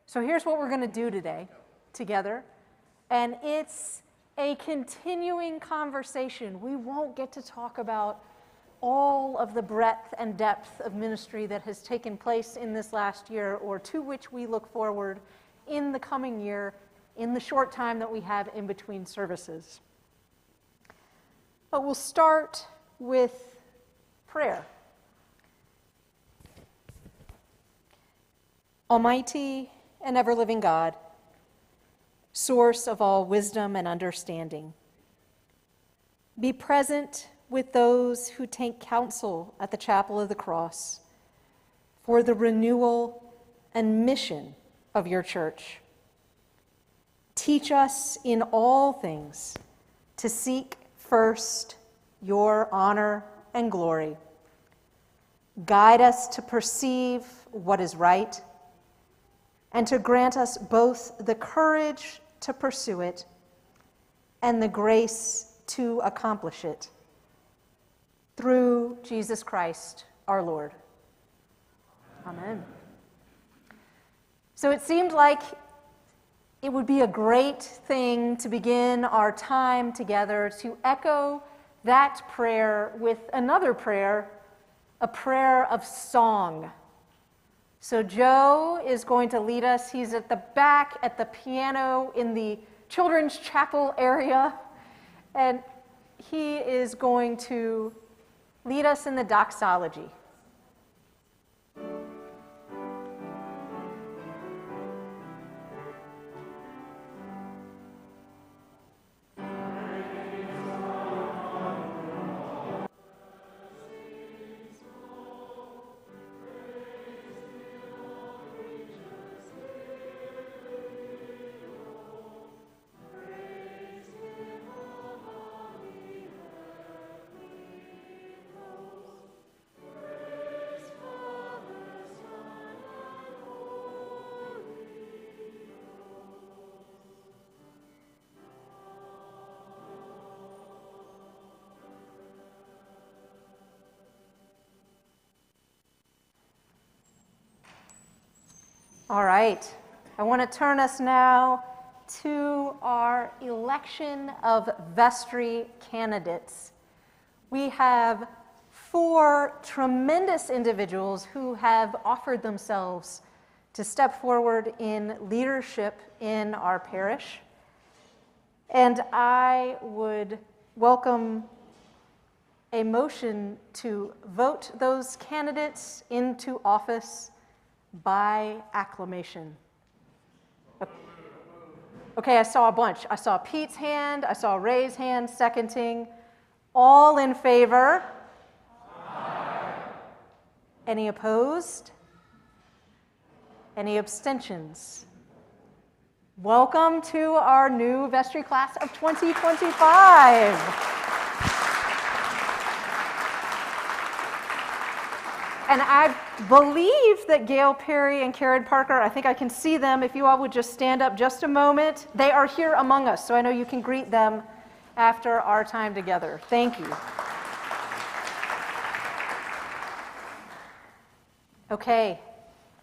So here's what we're going to do today together, and it's a continuing conversation. We won't get to talk about all of the breadth and depth of ministry that has taken place in this last year, or to which we look forward in the coming year, in the short time that we have in between services. But we'll start with prayer. Almighty and ever-living God, source of all wisdom and understanding, be present with those who take counsel at the Chapel of the Cross for the renewal and mission of your church. Teach us in all things to seek first your honor and glory. Guide us to perceive what is right, and to grant us both the courage to pursue it and the grace to accomplish it. Through Jesus Christ, our Lord. Amen. So it seemed like it would be a great thing to begin our time together to echo that prayer with another prayer, a prayer of song. So Joe is going to lead us. He's at the back at the piano in the children's chapel area, and he is going to lead us in the doxology. All right, I want to turn us now to our election of vestry candidates. We have 4 tremendous individuals who have offered themselves to step forward in leadership in our parish. And I would welcome a motion to vote those candidates into office by acclamation. Okay, I saw a bunch. I saw Pete's hand, I saw Ray's hand seconding. All in favor? Aye. Any opposed? Any abstentions? Welcome to our new vestry class of 2025. And I believe that Gail Perry and Karen Parker, I think I can see them. If you all would just stand up just a moment. They are here among us, so I know you can greet them after our time together. Thank you. Okay,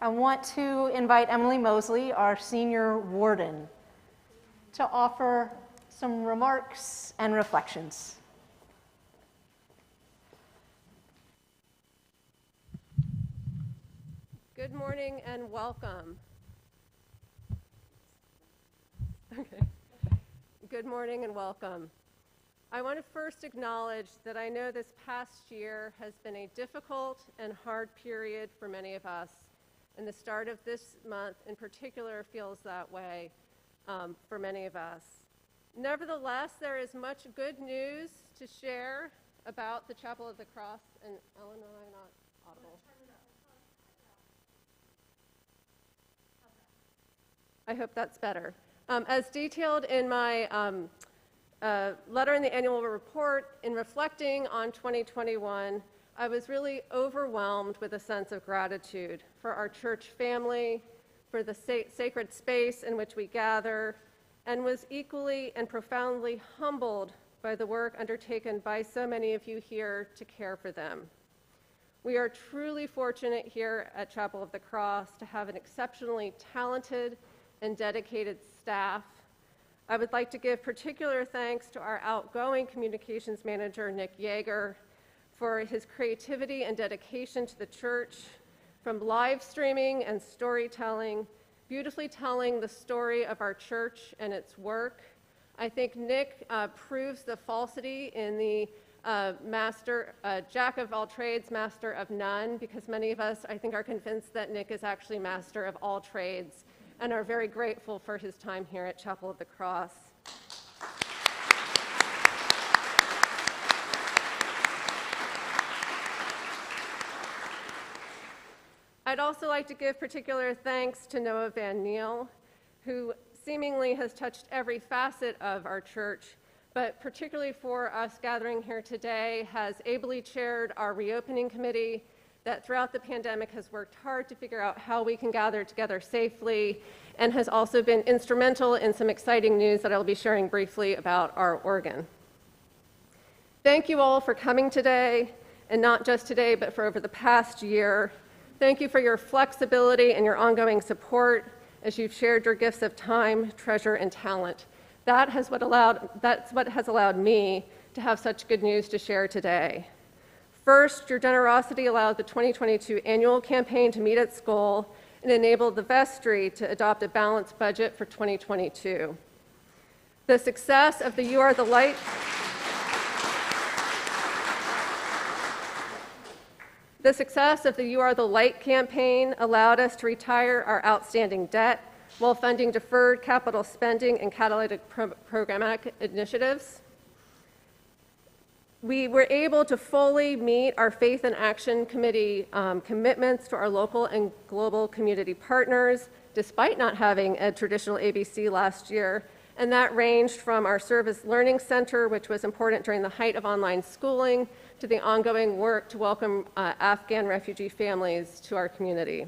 I want to invite Emily Mosley, our senior warden, to offer some remarks and reflections. Good morning and welcome. Okay. Good morning and welcome. I want to first acknowledge that I know this past year has been a difficult and hard period for many of us, and the start of this month in particular feels that way for many of us. Nevertheless, there is much good news to share about the Chapel of the Cross, and Ellen and I are not audible. I hope that's better. As detailed in my letter in the annual report, in reflecting on 2021, I was really overwhelmed with a sense of gratitude for our church family, for the sacred space in which we gather, and was equally and profoundly humbled by the work undertaken by so many of you here to care for them. We are truly fortunate here at Chapel of the Cross to have an exceptionally talented and dedicated staff. I would like to give particular thanks to our outgoing communications manager, Nick Yeager, for his creativity and dedication to the church, from live streaming and storytelling, beautifully telling the story of our church and its work. I think Nick proves the falsity in the jack of all trades, master of none, because many of us, I think, are convinced that Nick is actually master of all trades and are very grateful for his time here at Chapel of the Cross. I'd also like to give particular thanks to Noah Van Neel, who seemingly has touched every facet of our church, but particularly for us gathering here today, has ably chaired our reopening committee that throughout the pandemic has worked hard to figure out how we can gather together safely, and has also been instrumental in some exciting news that I'll be sharing briefly about our organ. Thank you all for coming today, and not just today, but for over the past year. Thank you for your flexibility and your ongoing support as you've shared your gifts of time, treasure, and talent. That's what has allowed me to have such good news to share today. First, your generosity allowed the 2022 annual campaign to meet its goal and enabled the vestry to adopt a balanced budget for 2022. The success of the You Are the Light campaign allowed us to retire our outstanding debt while funding deferred capital spending and catalytic programmatic initiatives. We were able to fully meet our Faith and Action Committee commitments to our local and global community partners, despite not having a traditional ABC last year. And that ranged from our Service Learning Center, which was important during the height of online schooling, to the ongoing work to welcome Afghan refugee families to our community.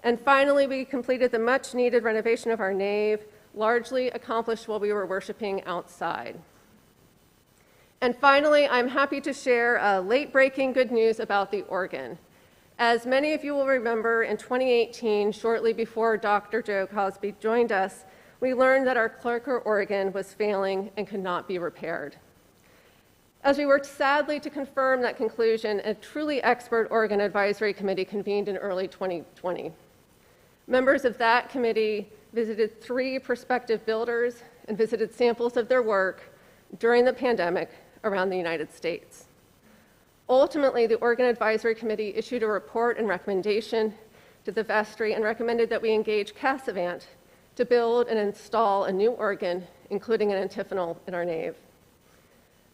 And finally, we completed the much-needed renovation of our nave, largely accomplished while we were worshiping outside. And finally, I'm happy to share late-breaking good news about the organ. As many of you will remember, in 2018, shortly before Dr. Joe Cosby joined us, we learned that our Cloiker organ was failing and could not be repaired. As we worked sadly to confirm that conclusion, a truly expert organ advisory committee convened in early 2020. Members of that committee visited 3 prospective builders and visited samples of their work during the pandemic around the United States. Ultimately, the Organ Advisory Committee issued a report and recommendation to the vestry and recommended that we engage Casavant to build and install a new organ, including an antiphonal in our nave.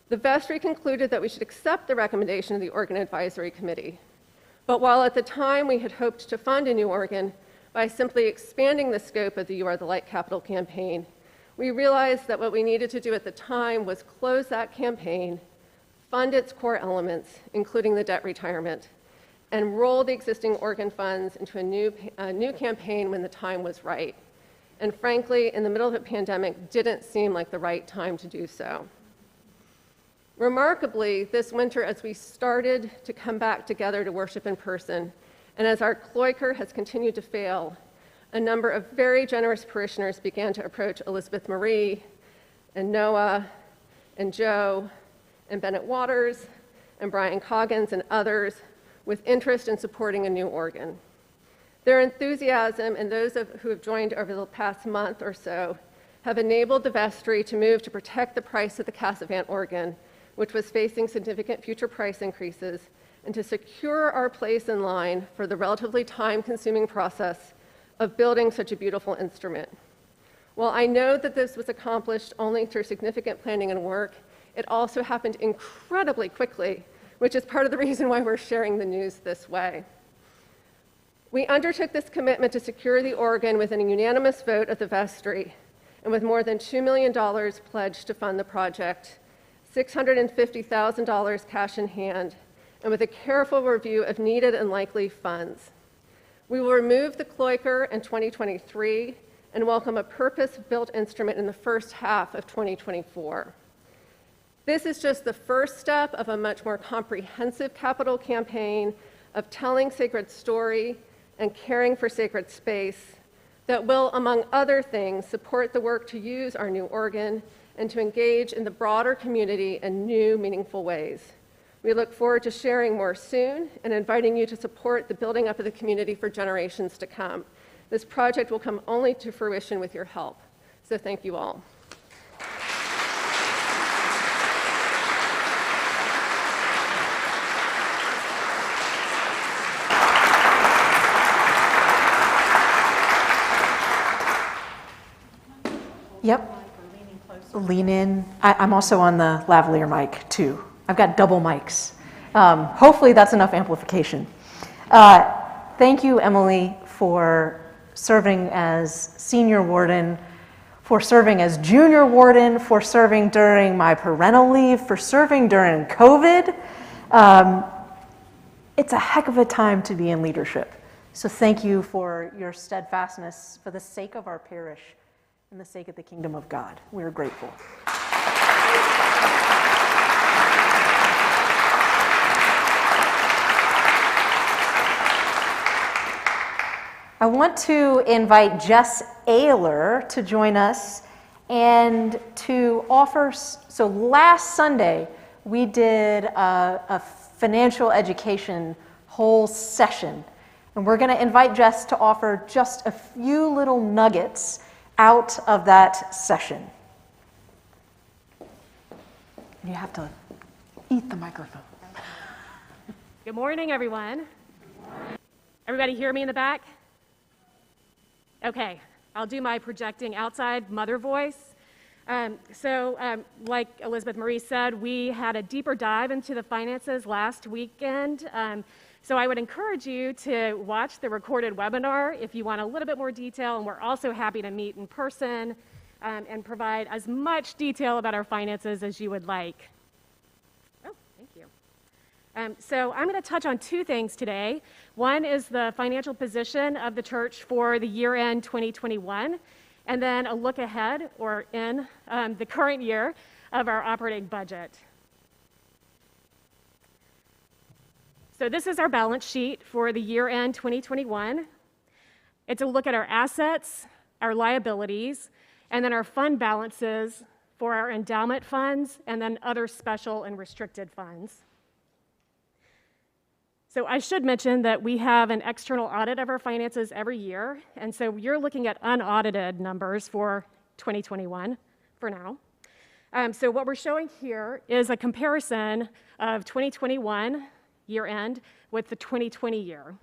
The vestry concluded that we should accept the recommendation of the Organ Advisory Committee. But while at the time we had hoped to fund a new organ by simply expanding the scope of the You Are the Light capital campaign, we realized that what we needed to do at the time was close that campaign, fund its core elements, including the debt retirement, and roll the existing organ funds into a new campaign when the time was right. And frankly, in the middle of a pandemic, didn't seem like the right time to do so. Remarkably, this winter, as we started to come back together to worship in person, and as our Cloiker has continued to fail, a number of very generous parishioners began to approach Elizabeth Marie and Noah and Joe and Bennett Waters and Brian Coggins and others with interest in supporting a new organ. Their enthusiasm and those who have joined over the past month or so have enabled the vestry to move to protect the price of the Casavant organ, which was facing significant future price increases, and to secure our place in line for the relatively time-consuming process of building such a beautiful instrument. While I know that this was accomplished only through significant planning and work, it also happened incredibly quickly, which is part of the reason why we're sharing the news this way. We undertook this commitment to secure the organ with a unanimous vote of the vestry, and with more than $2 million pledged to fund the project, $650,000 cash in hand, and with a careful review of needed and likely funds. We will remove the Cloiker in 2023 and welcome a purpose-built instrument in the first half of 2024. This is just the first step of a much more comprehensive capital campaign of telling sacred story and caring for sacred space that will, among other things, support the work to use our new organ and to engage in the broader community in new, meaningful ways. We look forward to sharing more soon and inviting you to support the building up of the community for generations to come. This project will come only to fruition with your help. So thank you all. Yep. Lean in. I'm also on the lavalier mic too. I've got double mics. Hopefully that's enough amplification. Thank you, Emily, for serving as senior warden, for serving as junior warden, for serving during my parental leave, for serving during COVID. It's a heck of a time to be in leadership. So thank you for your steadfastness for the sake of our parish and the sake of the kingdom of God. We are grateful. I want to invite Jess Ayler to join us and to offer, so last Sunday we did a financial education whole session, and we're going to invite Jess to offer just a few little nuggets out of that session. You have to eat the microphone. Good morning, everyone. Everybody hear me in the back? Okay, I'll do my projecting outside mother voice. Like Elizabeth Marie said, we had a deeper dive into the finances last weekend. So I would encourage you to watch the recorded webinar if you want a little bit more detail, and we're also happy to meet in person and provide as much detail about our finances as you would like. Oh, thank you. So I'm going to touch on two things today. One is the financial position of the church for the year-end 2021, and then a look ahead, or in the current year, of our operating budget. So this is our balance sheet for the year-end 2021. It's a look at our assets, our liabilities, and then our fund balances for our endowment funds and then other special and restricted funds. So I should mention that we have an external audit of our finances every year, and so you're looking at unaudited numbers for 2021 for now. So what we're showing here is a comparison of 2021 year-end with the 2020 year.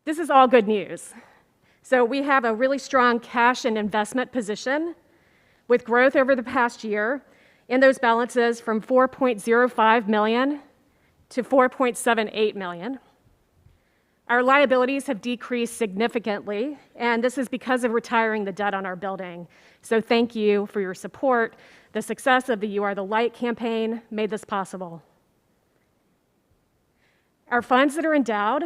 This is all good news. So we have a really strong cash and investment position with growth over the past year in those balances from $4.05 million to $4.78 million. Our liabilities have decreased significantly, and this is because of retiring the debt on our building. So thank you for your support. The success of the You Are the Light campaign made this possible. Our funds that are endowed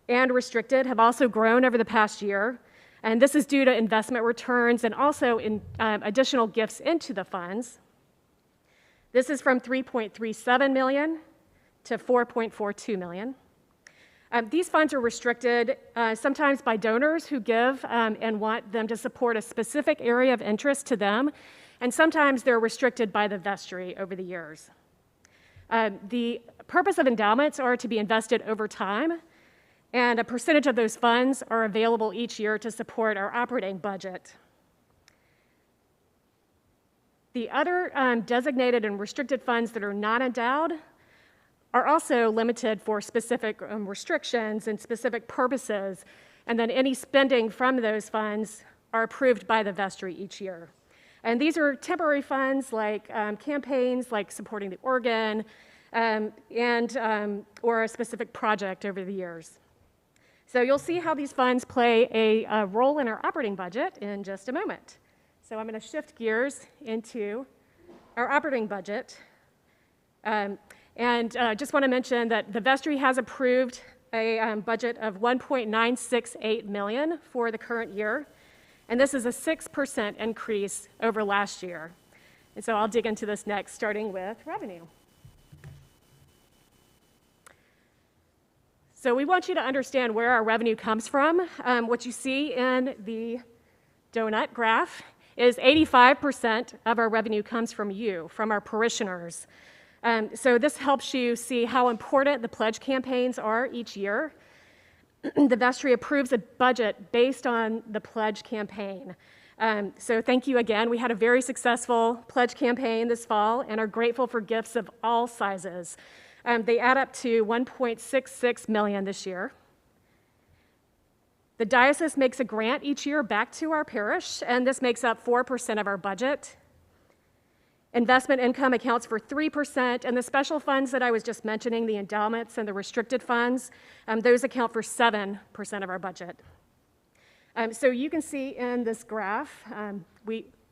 and restricted have also grown over the past year, and this is due to investment returns and also in additional gifts into the funds. This is from $3.37 million to $4.42 million. These funds are restricted sometimes by donors who give and want them to support a specific area of interest to them, and sometimes they're restricted by the vestry over the years. The purpose of endowments are to be invested over time, and a percentage of those funds are available each year to support our operating budget. The other designated and restricted funds that are not endowed are also limited for specific restrictions and specific purposes, and then any spending from those funds are approved by the vestry each year. And these are temporary funds like campaigns, like supporting the organ, or a specific project over the years. So you'll see how these funds play a role in our operating budget in just a moment. So I'm going to shift gears into our operating budget. Just want to mention that the vestry has approved a budget of $1.968 million for the current year, and this is a 6% increase over last year. And so I'll dig into this next, starting with revenue. So we want you to understand where our revenue comes from. What you see in the donut graph is 85% of our revenue comes from you, from our parishioners. So this helps you see how important the pledge campaigns are each year. The vestry approves a budget based on the pledge campaign. So thank you again. We had a very successful pledge campaign this fall and are grateful for gifts of all sizes. They add up to $1.66 million this year. The diocese makes a grant each year back to our parish, and this makes up 4% of our budget. Investment income accounts for 3%, and the special funds that I was just mentioning, the endowments and the restricted funds, those account for 7% of our budget. So you can see in this graph,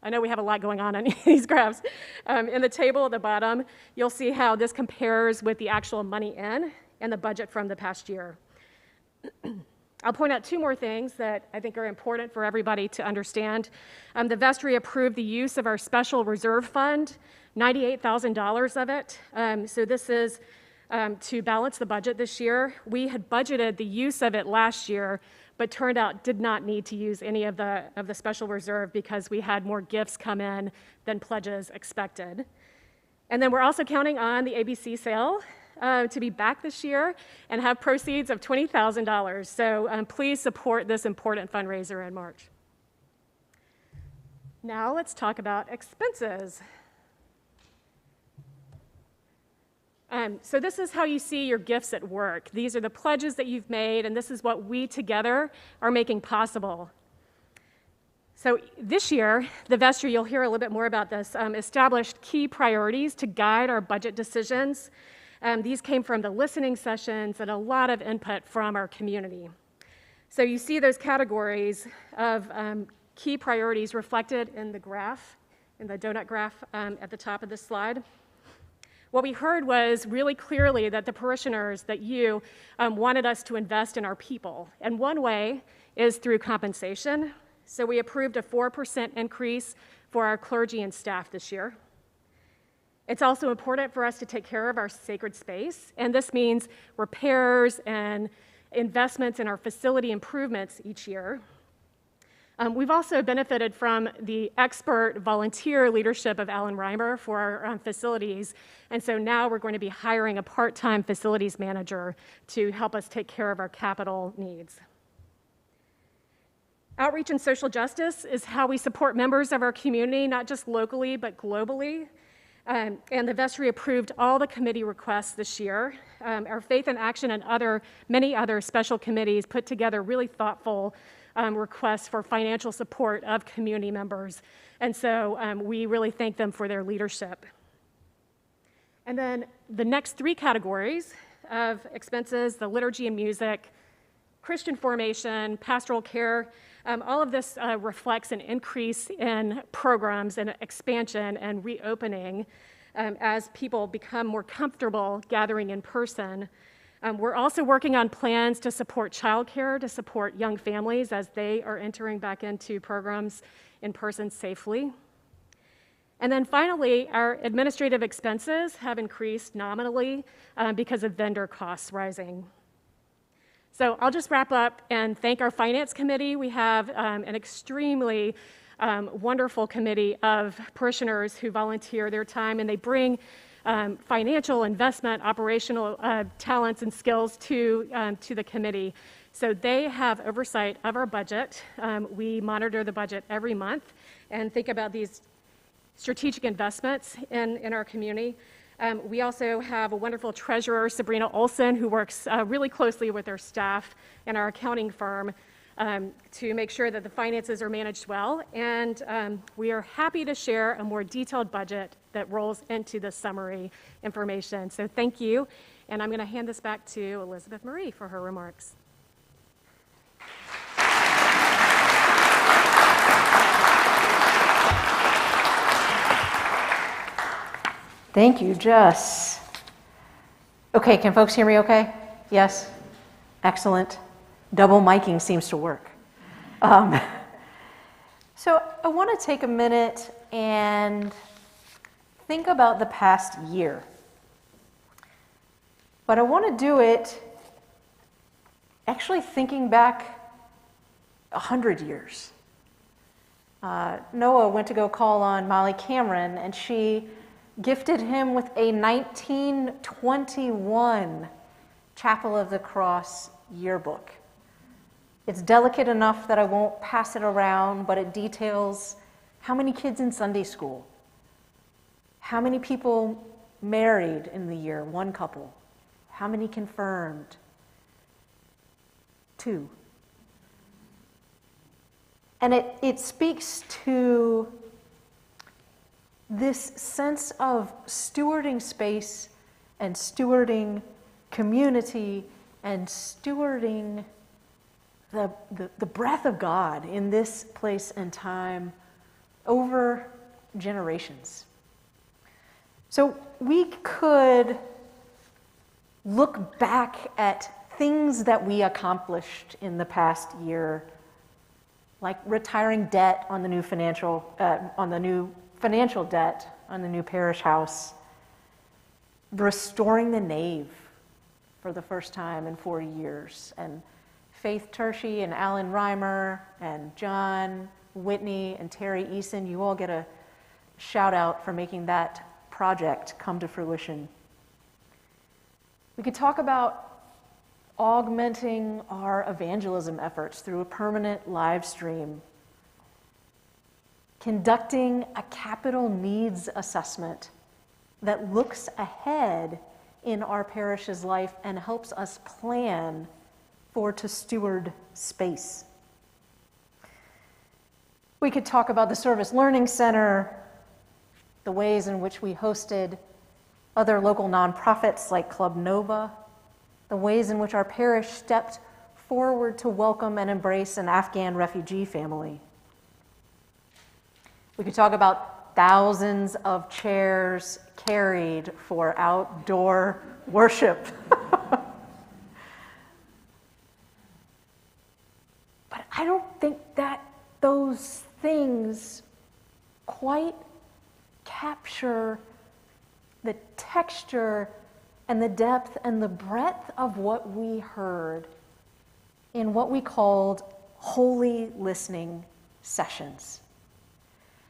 I know we have a lot going on these graphs. In the table at the bottom, you'll see how this compares with the actual money in and the budget from the past year. I'll point out two more things that I think are important for everybody to understand. The vestry approved the use of our special reserve fund, $98,000 of it. So this is to balance the budget this year. We had budgeted the use of it last year, but turned out did not need to use any of the special reserve because we had more gifts come in than pledges expected. And then we're also counting on the ABC sale to be back this year and have proceeds of $20,000. So please support this important fundraiser in March. Now let's talk about expenses. So this is how you see your gifts at work. These are the pledges that you've made, and this is what we together are making possible. So this year, the vestry, you'll hear a little bit more about this, established key priorities to guide our budget decisions. These came from the listening sessions and a lot of input from our community. So you see those categories of key priorities reflected in the graph, in the donut graph at the top of this slide. What we heard was really clearly that the parishioners, that you wanted us to invest in our people. And one way is through compensation. So we approved a 4% increase for our clergy and staff this year. It's also important for us to take care of our sacred space, and this means repairs and investments in our facility improvements each year. We've also benefited from the expert volunteer leadership of Alan Reimer for our facilities, and so now we're going to be hiring a part-time facilities manager to help us take care of our capital needs. Outreach and social justice is how we support members of our community, not just locally, but globally. And the vestry approved all the committee requests this year. Our Faith in Action and many other special committees put together really thoughtful requests for financial support of community members. And so we really thank them for their leadership. And then the next three categories of expenses, the liturgy and music, Christian formation, pastoral care, all of this reflects an increase in programs and expansion and reopening as people become more comfortable gathering in person. We're also working on plans to support childcare, to support young families as they are entering back into programs in person safely. And then finally, our administrative expenses have increased nominally because of vendor costs rising. So I'll just wrap up and thank our finance committee. We have an extremely wonderful committee of parishioners who volunteer their time, and they bring financial, investment, operational talents and skills to the committee. So they have oversight of our budget. We monitor the budget every month and think about these strategic investments in our community. We also have a wonderful treasurer, Sabrina Olson, who works really closely with our staff and our accounting firm to make sure that the finances are managed well. And we are happy to share a more detailed budget that rolls into the summary information. So thank you. And I'm going to hand this back to Elizabeth Marie for her remarks. Thank you, Jess. Okay, can folks hear me okay? Yes? Excellent. Double miking seems to work. So I want to take a minute and think about the past year. But I want to do it actually thinking back 100 years. Noah went to go call on Molly Cameron, and she gifted him with a 1921 Chapel of the Cross yearbook. It's delicate enough that I won't pass it around, but it details how many kids in Sunday school, how many people married in the year, one couple, how many confirmed, 2. And it speaks to this sense of stewarding space and stewarding community and stewarding the breath of God in this place and time over generations. So we could look back at things that we accomplished in the past year, like retiring debt on the new financial debt on the new parish house, restoring the nave for the first time in 40 years, and Faith Tershi and Alan Reimer and John Whitney and Terry Eason, you all get a shout out for making that project come to fruition. We could talk about augmenting our evangelism efforts through a permanent live stream, conducting a capital needs assessment that looks ahead in our parish's life and helps us plan for to steward space. We could talk about the Service Learning Center, the ways in which we hosted other local nonprofits like Club Nova, the ways in which our parish stepped forward to welcome and embrace an Afghan refugee family. We could talk about thousands of chairs carried for outdoor worship. But I don't think that those things quite capture the texture and the depth and the breadth of what we heard in what we called holy listening sessions.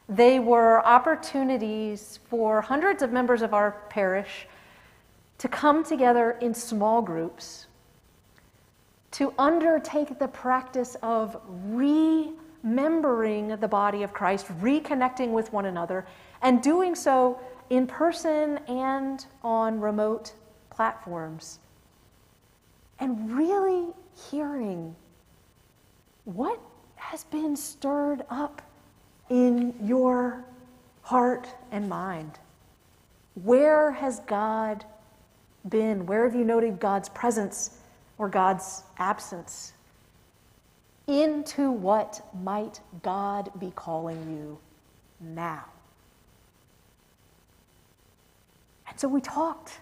They were opportunities for hundreds of members of our parish to come together in small groups, to undertake the practice of remembering the body of Christ, reconnecting with one another, and doing so in person and on remote platforms. And really hearing what has been stirred up in your heart and mind. Where has God been? Where have you noted God's presence or God's absence? Into what might God be calling you now? And so we talked,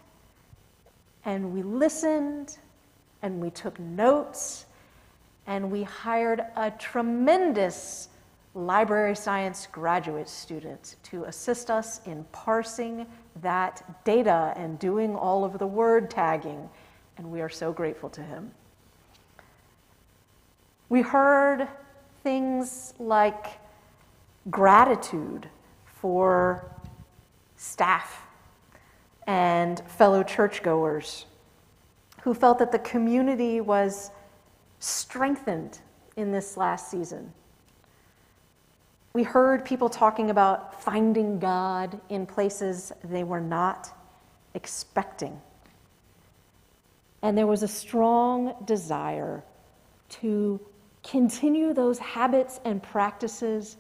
and we listened, and we took notes, and we hired a tremendous library science graduate student to assist us in parsing that data and doing all of the word tagging, and we are so grateful to him. We heard things like gratitude for staff and fellow churchgoers who felt that the community was strengthened in this last season. We heard people talking about finding God in places they were not expecting. And there was a strong desire to continue those habits and practices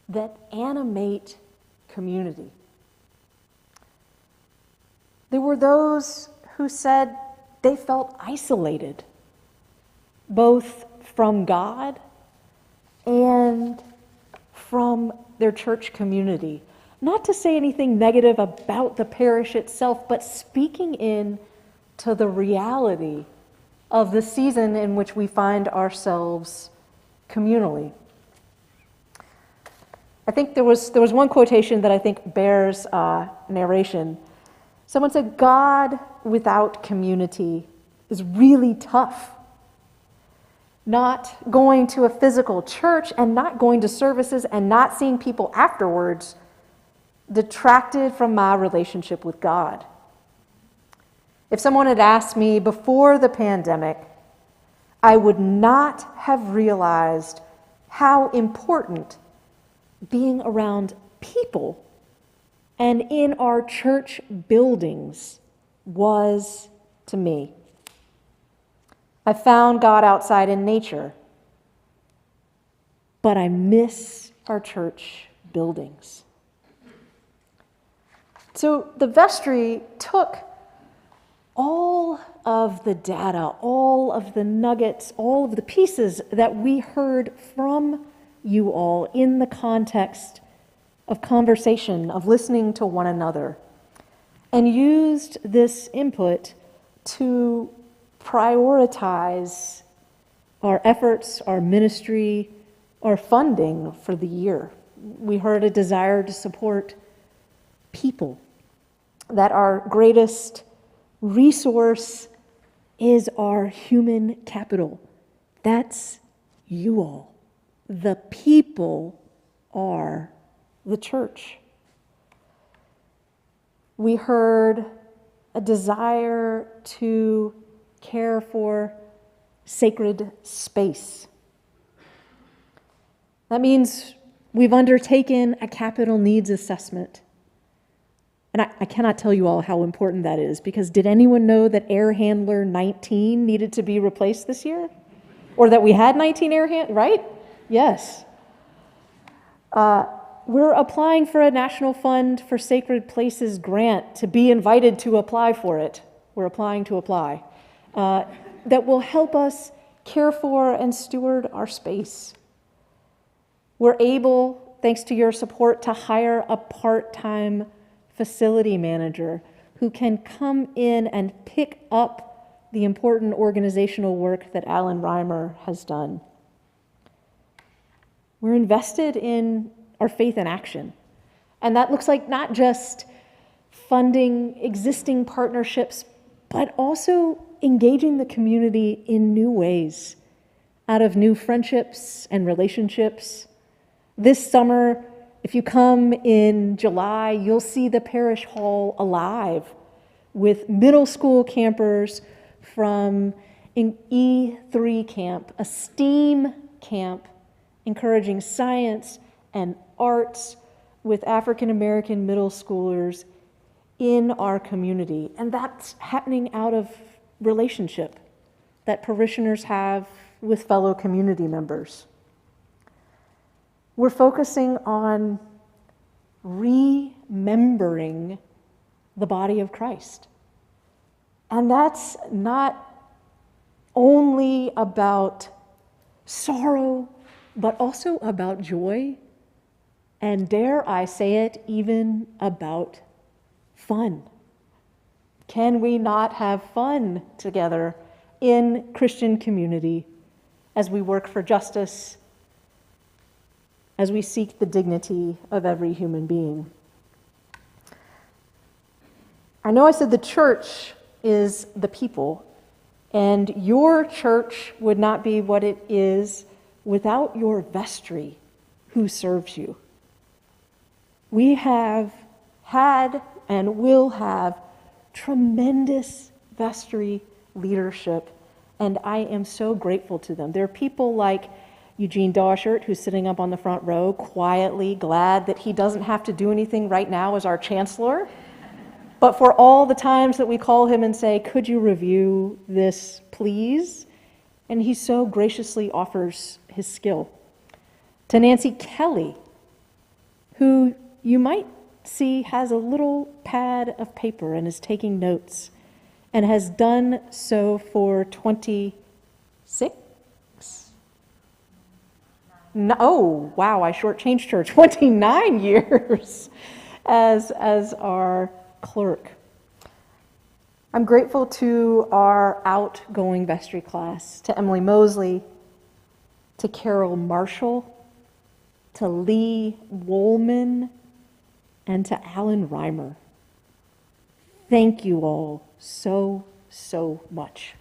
that animate community. There were those who said they felt isolated, both from God and from their church community. Not to say anything negative about the parish itself, but speaking in to the reality of the season in which we find ourselves communally. I think there was one quotation that I think bears narration. Someone said, "God without community is really tough. not going to a physical church and not going to services and not seeing people afterwards detracted from my relationship with God. If someone had asked me before the pandemic, I would not have realized how important being around people and in our church buildings was to me. I found God outside in nature, but I miss our church buildings. So the vestry took all of the data, all of the nuggets, all of the pieces that we heard from you all in the context of conversation, of listening to one another, and used this input to prioritize our efforts, our ministry, our funding for the year. We heard a desire to support people, that our greatest resource is our human capital. That's you all. The people are the church. We heard a desire to care for sacred space. That means we've undertaken a capital needs assessment. And I cannot tell you all how important that is, because did anyone know that air handler 19 needed to be replaced this year? Or that we had 19 air handlers, right? Yes. We're applying for a National Fund for Sacred Places grant to be invited to apply for it. We're applying to apply. That will help us care for and steward our space. We're able, thanks to your support, to hire a part-time facility manager who can come in and pick up the important organizational work that Alan Reimer has done. We're invested in our faith in action. And that looks like not just funding existing partnerships, but also engaging the community in new ways, out of new friendships and relationships. This summer, if you come in July, you'll see the parish hall alive with middle school campers from an E3 camp, a STEAM camp encouraging science and arts with African American middle schoolers in our community. And that's happening out of relationship that parishioners have with fellow community members. We're focusing on remembering the body of Christ. And that's not only about sorrow, but also about joy, and dare I say it, even about fun. Can we not have fun together in Christian community as we work for justice, as we seek the dignity of every human being? I know I said the church is the people, and your church would not be what it is without your vestry who serves you. We have had and will have tremendous vestry leadership, and I am so grateful to them. There are people like Eugene Dawshert, who's sitting up on the front row, quietly glad that he doesn't have to do anything right now as our chancellor. But for all the times that we call him and say, could you review this, please? And he so graciously offers his skill. To Nancy Kelly, who you might see has a little pad of paper and is taking notes, and has done so for 26? No, oh, wow, I shortchanged her. 29 years as our clerk. I'm grateful to our outgoing vestry class, to Emily Mosley, to Carol Marshall, to Lee Woolman, and to Alan Reimer. Thank you all so, so much.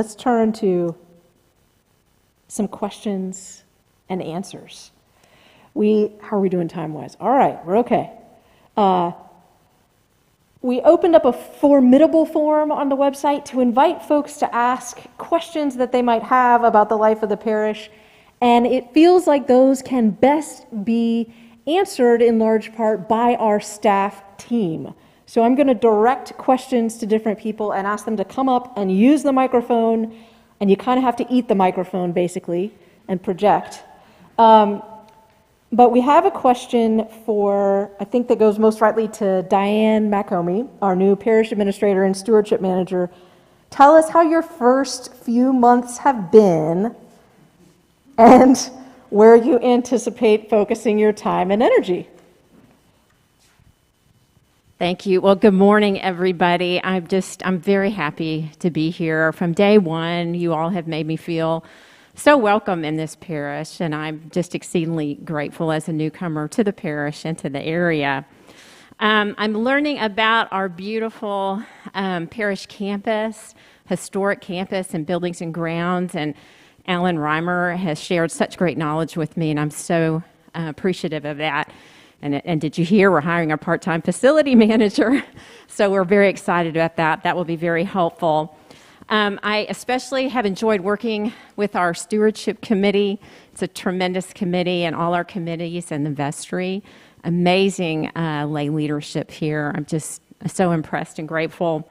let's turn to some questions and answers. How are we doing time-wise? All right, we're okay. We opened up a formidable form on the website to invite folks to ask questions that they might have about the life of the parish, and it feels like those can best be answered in large part by our staff team. So I'm going to direct questions to different people and ask them to come up and use the microphone, and you kind of have to eat the microphone basically and project. But we have a question I think that goes most rightly to Diane McComey, our new parish administrator and stewardship manager. Tell us how your first few months have been and where you anticipate focusing your time and energy. Thank you. Well, good morning, everybody. I'm very happy to be here. From day one, you all have made me feel so welcome in this parish, and I'm just exceedingly grateful as a newcomer to the parish and to the area. I'm learning about our beautiful parish campus, historic campus and buildings and grounds, and Alan Reimer has shared such great knowledge with me, and I'm so appreciative of that. And did you hear we're hiring a part-time facility manager? So we're very excited about that. That will be very helpful. I especially have enjoyed working with our stewardship committee. It's a tremendous committee, and all our committees and the vestry. Amazing lay leadership here. I'm just so impressed and grateful.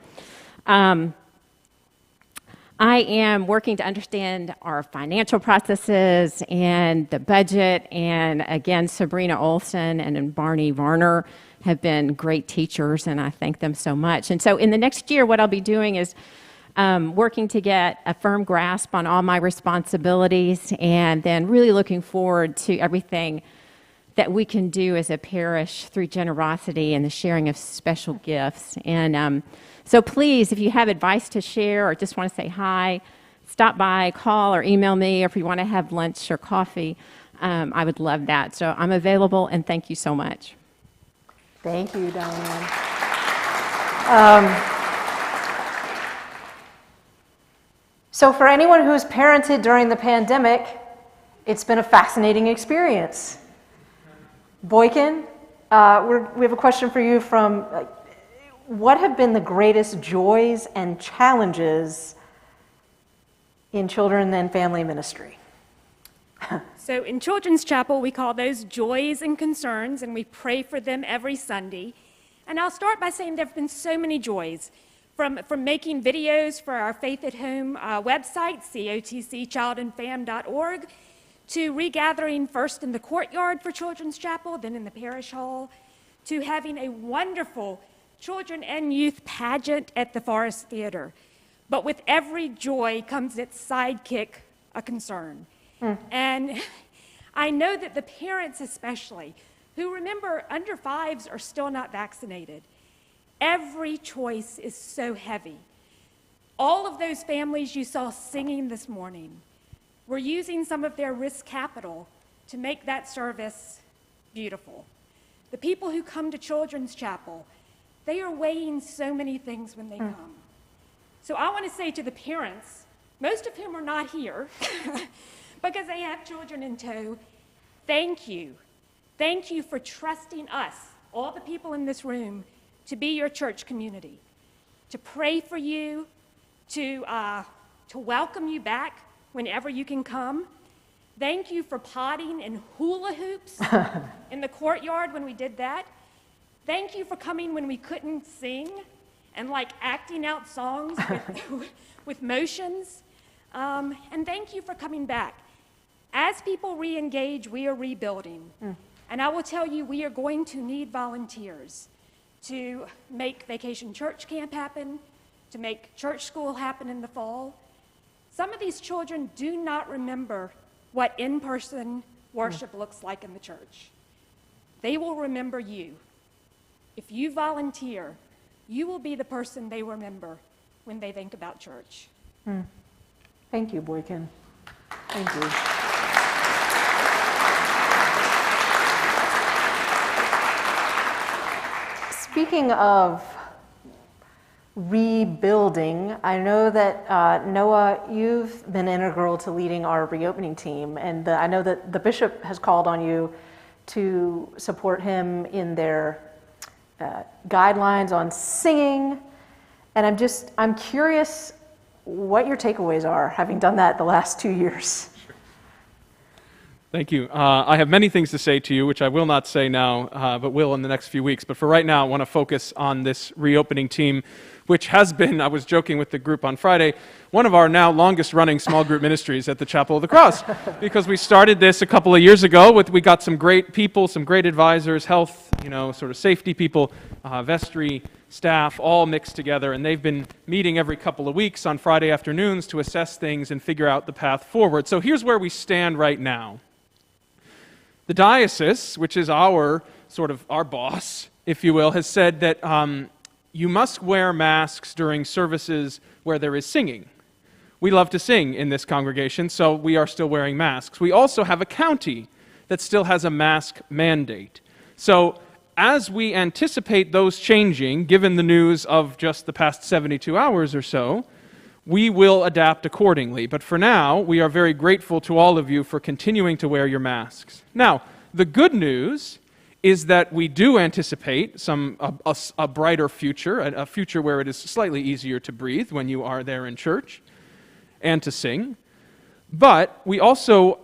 I am working to understand our financial processes and the budget, and again, Sabrina Olson and Barney Varner have been great teachers, and I thank them so much. And so in the next year, what I'll be doing is working to get a firm grasp on all my responsibilities, and then really looking forward to everything that we can do as a parish through generosity and the sharing of special gifts. And so please, if you have advice to share or just want to say hi, stop by, call or email me, or if you want to have lunch or coffee, I would love that. So I'm available, and thank you so much. Thank you, Diane. So for anyone who's parented during the pandemic, it's been a fascinating experience. Boykin, we have a question for you from, what have been the greatest joys and challenges in children and family ministry? So in Children's Chapel, we call those joys and concerns, and we pray for them every Sunday. And I'll start by saying there have been so many joys, from making videos for our Faith at Home website, cotcchildandfam.org, to regathering first in the courtyard for Children's Chapel, then in the parish hall, to having a wonderful children and youth pageant at the Forest Theater. But with every joy comes its sidekick, a concern. And I know that the parents especially, who remember under fives are still not vaccinated, every choice is so heavy. All of those families you saw singing this morning were using some of their risk capital to make that service beautiful. The people who come to Children's Chapel, they are weighing so many things when they come. So I want to say to the parents, most of whom are not here, because they have children in tow, thank you. Thank you for trusting us, all the people in this room, to be your church community, to pray for you, to welcome you back whenever you can come. Thank you for potting and hula hoops in the courtyard when we did that. Thank you for coming when we couldn't sing and acting out songs with motions. And thank you for coming back. As people re-engage, we are rebuilding. And I will tell you, we are going to need volunteers to make Vacation Church Camp happen, to make church school happen in the fall. Some of these children do not remember what in-person worship looks like in the church. They will remember you. If you volunteer, you will be the person they remember when they think about church. Thank you, Boykin. Thank you. Speaking of rebuilding. I know that Noah, you've been integral to leading our reopening team, and I know that the bishop has called on you to support him in their guidelines on singing. And I'm curious what your takeaways are, having done that the last 2 years. Thank you. I have many things to say to you, which I will not say now, but will in the next few weeks. But for right now, I want to focus on this reopening team, which has been, I was joking with the group on Friday, one of our now longest-running small group ministries at the Chapel of the Cross, because we started this a couple of years ago. We got some great people, some great advisors, health, sort of safety people, vestry staff, all mixed together, and they've been meeting every couple of weeks on Friday afternoons to assess things and figure out the path forward. So here's where we stand right now. The diocese, which is our boss, if you will, has said that you must wear masks during services where there is singing. We love to sing in this congregation, so we are still wearing masks. We also have a county that still has a mask mandate. So as we anticipate those changing, given the news of just the past 72 hours or so, we will adapt accordingly. But for now, we are very grateful to all of you for continuing to wear your masks. Now, the good news is that we do anticipate a brighter future, a future where it is slightly easier to breathe when you are there in church and to sing. But we also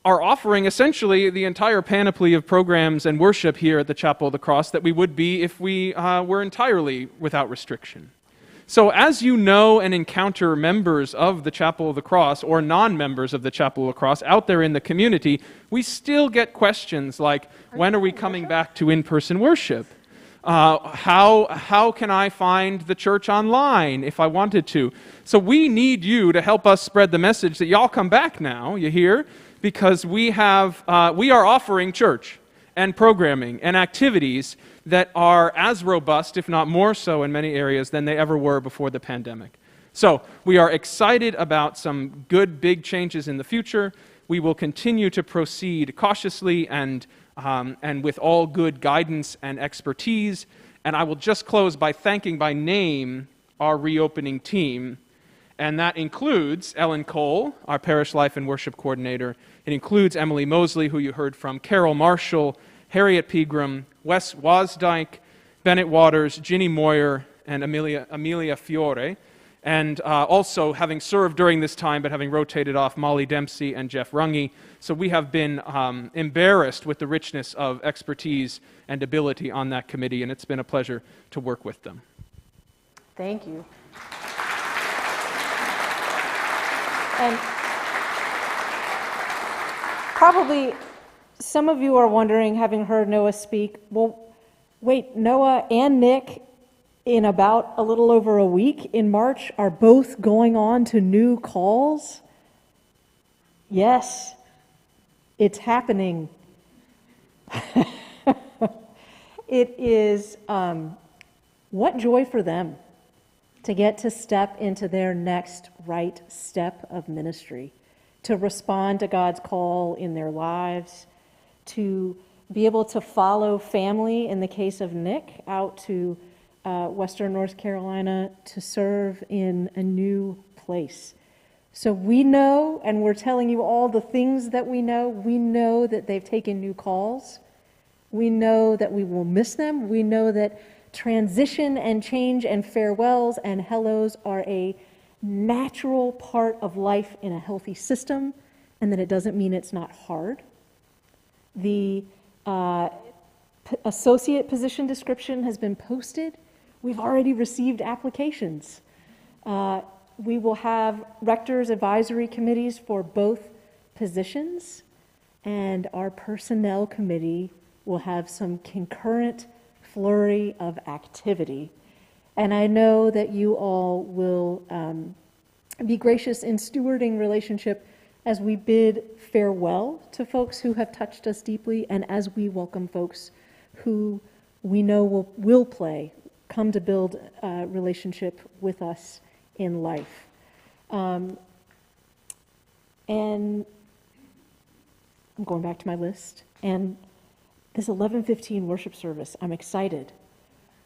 are offering essentially the entire panoply of programs and worship here at the Chapel of the Cross that we would be if we were entirely without restriction. So as you know and encounter members of the Chapel of the Cross or non-members of the Chapel of the Cross out there in the community, we still get questions like, when are we coming back to in-person worship? How can I find the church online if I wanted to? So we need you to help us spread the message that y'all come back now, you hear? Because we are offering church and programming and activities that are as robust, if not more so in many areas, than they ever were before the pandemic. So we are excited about some good big changes in the future. We will continue to proceed cautiously and with all good guidance and expertise. And I will just close by thanking by name our reopening team. And that includes Ellen Cole, our Parish Life and Worship Coordinator. It includes Emily Mosley, who you heard from, Carol Marshall, Harriet Pegram, Wes Wasdyke, Bennett Waters, Ginny Moyer, and Amelia Fiore. And also, having served during this time, but having rotated off, Molly Dempsey and Jeff Runge. So we have been embarrassed with the richness of expertise and ability on that committee, and it's been a pleasure to work with them. Thank you. And probably some of you are wondering, having heard Noah speak, well, wait, Noah and Nick, in about a little over a week in March, are both going on to new calls? Yes, it's happening. It is, what joy for them to get to step into their next right step of ministry, to respond to God's call in their lives, to be able to follow family, in the case of Nick, out to Western North Carolina to serve in a new place. So we know, and we're telling you all the things that we know that they've taken new calls. We know that we will miss them. We know that transition and change and farewells and hellos are a natural part of life in a healthy system, and that it doesn't mean it's not hard. The associate position description has been posted. We've already received applications. We will have rectors' advisory committees for both positions, and our personnel committee will have some concurrent flurry of activity. And I know that you all will be gracious in stewarding relationship as we bid farewell to folks who have touched us deeply, and as we welcome folks who we know will come to build a relationship with us in life. And I'm going back to my list. And this 11:15 worship service, I'm excited,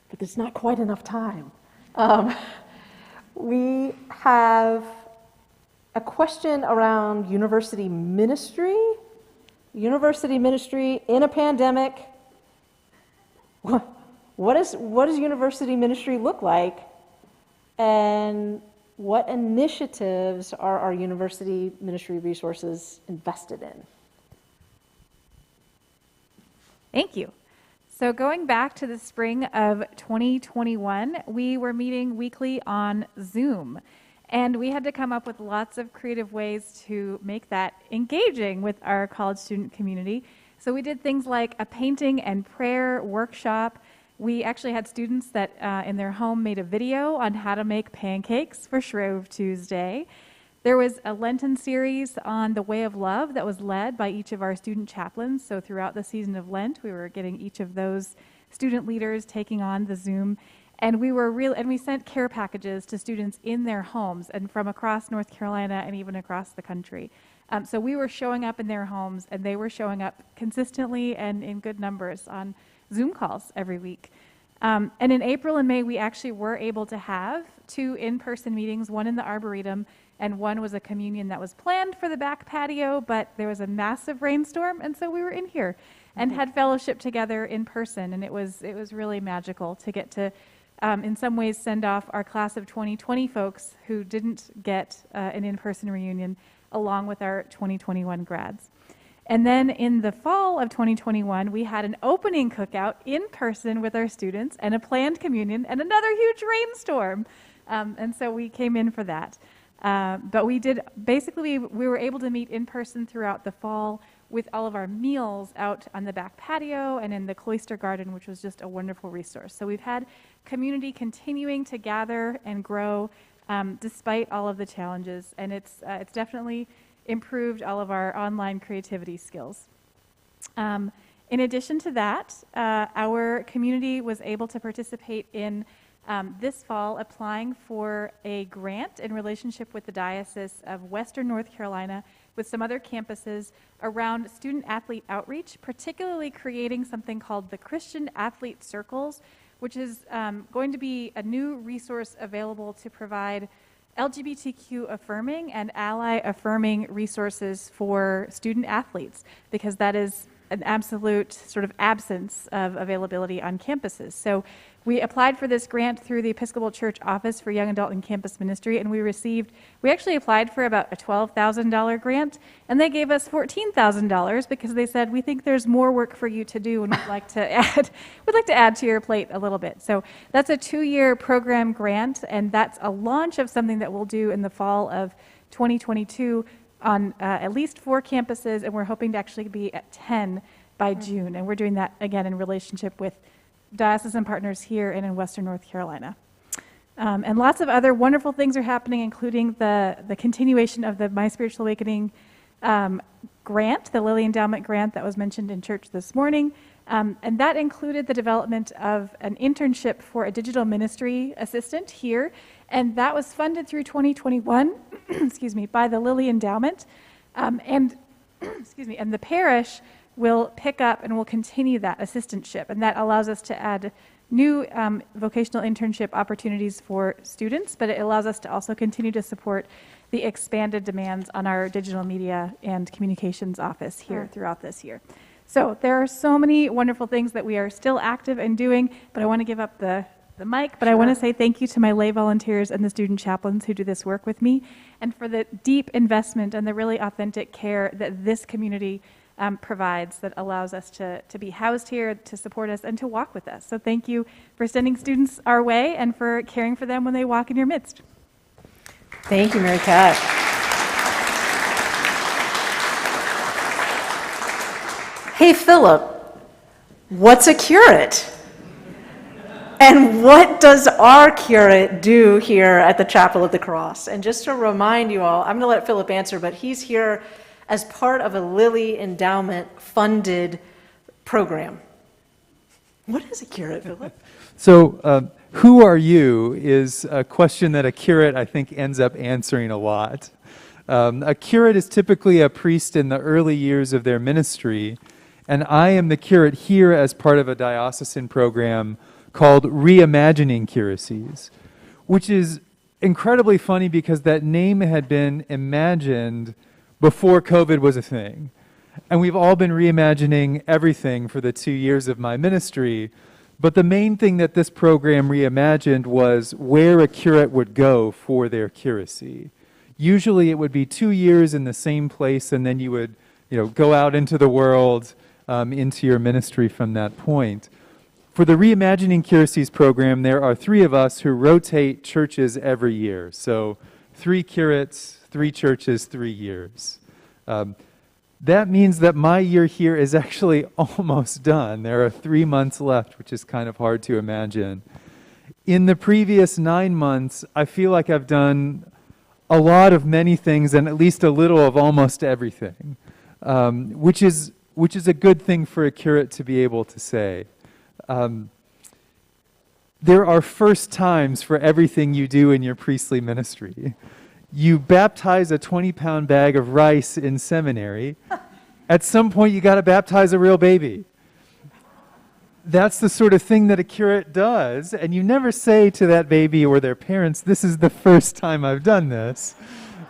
but there's not quite enough time We have a question around university ministry. University ministry in a pandemic. What does university ministry look like? And what initiatives are our university ministry resources invested in? Thank you. So going back to the spring of 2021, we were meeting weekly on Zoom. And we had to come up with lots of creative ways to make that engaging with our college student community. So we did things like a painting and prayer workshop. We actually had students that in their home made a video on how to make pancakes for Shrove Tuesday. There was a Lenten series on the way of love that was led by each of our student chaplains. So throughout the season of Lent, we were getting each of those student leaders taking on the Zoom. And we sent care packages to students in their homes and from across North Carolina and even across the country. So we were showing up in their homes, and they were showing up consistently and in good numbers on Zoom calls every week. And in April and May, we actually were able to have 2 in-person meetings, one in the Arboretum, and one was a communion that was planned for the back patio, but there was a massive rainstorm, and so we were in here and had fellowship together in person, and it was really magical to get to, in some ways, send off our class of 2020 folks who didn't get an in-person reunion along with our 2021 grads. And then in the fall of 2021, we had an opening cookout in person with our students and a planned communion and another huge rainstorm. And so we came in for that. But we were able to meet in person throughout the fall with all of our meals out on the back patio and in the cloister garden, which was just a wonderful resource. So we've had community continuing to gather and grow despite all of the challenges, and it's definitely improved all of our online creativity skills. In addition to that, our community was able to participate in this fall applying for a grant in relationship with the Diocese of Western North Carolina with some other campuses around student athlete outreach, particularly creating something called the Christian Athlete Circles, which is going to be a new resource available to provide LGBTQ affirming and ally affirming resources for student athletes, because that is an absolute sort of absence of availability on campuses. So we applied for this grant through the Episcopal Church Office for Young Adult and Campus Ministry, and we actually applied for about a $12,000 grant, and they gave us $14,000 because they said, we think there's more work for you to do, and we'd like to add to your plate a little bit. So that's a 2-year program grant, and that's a launch of something that we'll do in the fall of 2022 on at least 4 campuses, and we're hoping to actually be at 10 by June. And we're doing that, again, in relationship with diocesan partners here and in Western North Carolina. And lots of other wonderful things are happening, including the continuation of the My Spiritual Awakening grant, the Lilly Endowment grant that was mentioned in church this morning. And that included the development of an internship for a digital ministry assistant here. And that was funded through 2021, excuse me, by the Lilly Endowment. And the parish will pick up and will continue that assistantship. And that allows us to add new vocational internship opportunities for students, but it allows us to also continue to support the expanded demands on our digital media and communications office here throughout this year. So there are so many wonderful things that we are still active in doing, but I want to give up the mic, but I want to say thank you to my lay volunteers and the student chaplains who do this work with me, and for the deep investment and the really authentic care that this community provides that allows us to be housed here, to support us, and to walk with us. So thank you for sending students our way and for caring for them when they walk in your midst. Thank you, Mary Kat. Hey, Philip, what's a curate? And what does our curate do here at the Chapel of the Cross? And just to remind you all, I'm going to let Philip answer, but he's here as part of a Lilly Endowment funded program. What is a curate, Philip? So, who are you is a question that a curate, I think, ends up answering a lot. A curate is typically a priest in the early years of their ministry, and I am the curate here as part of a diocesan program called Reimagining Curacies, which is incredibly funny because that name had been imagined before COVID was a thing. And we've all been reimagining everything for the 2 years of my ministry. But the main thing that this program reimagined was where a curate would go for their curacy. Usually it would be 2 years in the same place, and then you would, go out into the world, into your ministry from that point. For the Reimagining Curacies program, there are 3 of us who rotate churches every year. So 3 curates, 3 churches, 3 years. That means that my year here is actually almost done. There are 3 months left, which is kind of hard to imagine. In the previous 9 months, I feel like I've done a lot of many things and at least a little of almost everything, which is a good thing for a curate to be able to say. There are first times for everything you do in your priestly ministry. You baptize a 20-pound bag of rice in seminary. At some point, you got to baptize a real baby. That's the sort of thing that a curate does, and you never say to that baby or their parents, "This is the first time I've done this."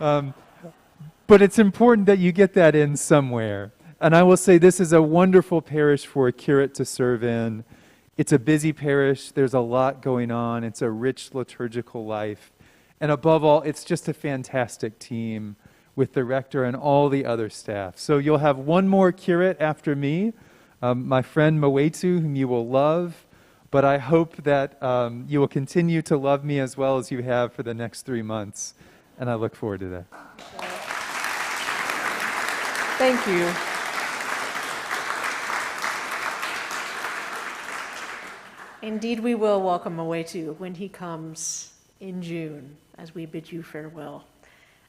But it's important that you get that in somewhere. And I will say this is a wonderful parish for a curate to serve in. It's a busy parish. There's a lot going on. It's a rich liturgical life. And above all, it's just a fantastic team with the rector and all the other staff. So you'll have one more curate after me, my friend Moetu, whom you will love. But I hope that you will continue to love me as well as you have for the next 3 months. And I look forward to that. Thank you. Indeed, we will welcome Moetu when he comes in June, as we bid you farewell.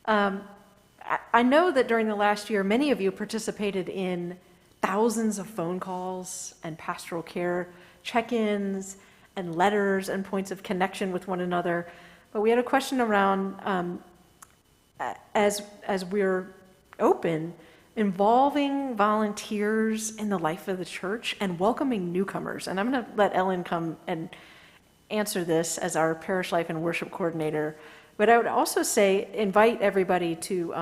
I know that during the last year, many of you participated in thousands of phone calls and pastoral care check-ins and letters and points of connection with one another. But we had a question around, as we're open, involving volunteers in the life of the church and welcoming newcomers. And I'm going to let Ellen come and answer this as our parish life and worship coordinator. But I would also say, invite everybody to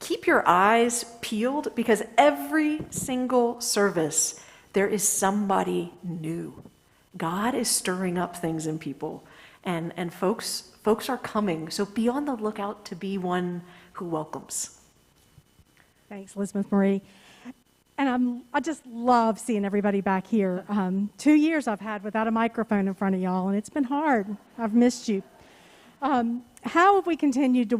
keep your eyes peeled, because every single service, there is somebody new. God is stirring up things in people, and folks are coming. So be on the lookout to be one who welcomes. Thanks, Elizabeth Marie. And I just love seeing everybody back here. 2 years I've had without a microphone in front of y'all, and it's been hard. I've missed you. How have we continued to